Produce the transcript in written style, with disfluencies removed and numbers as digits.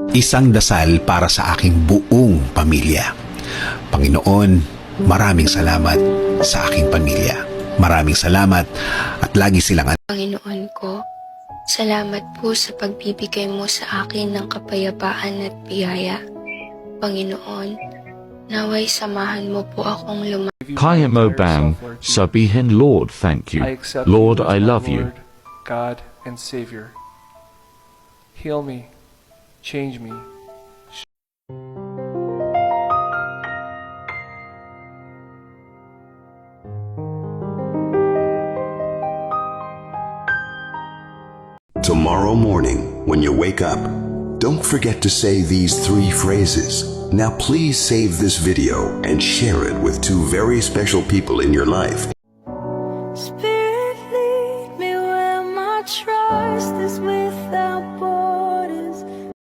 Isang dasal para sa aking buong pamilya. Panginoon, maraming salamat sa aking pamilya. Maraming salamat at lagi silang Panginoon ko, salamat po sa pagbibigay mo sa akin ng kapayapaan at biyaya. Panginoon, naway samahan mo po akong Kaya mo bang sabihin, Lord, thank you. Lord, I love you. God and Savior. Heal me, change me. Tomorrow morning, when you wake up, don't forget to say these 3 phrases. Now please save this video and share it with 2 very special people in your life.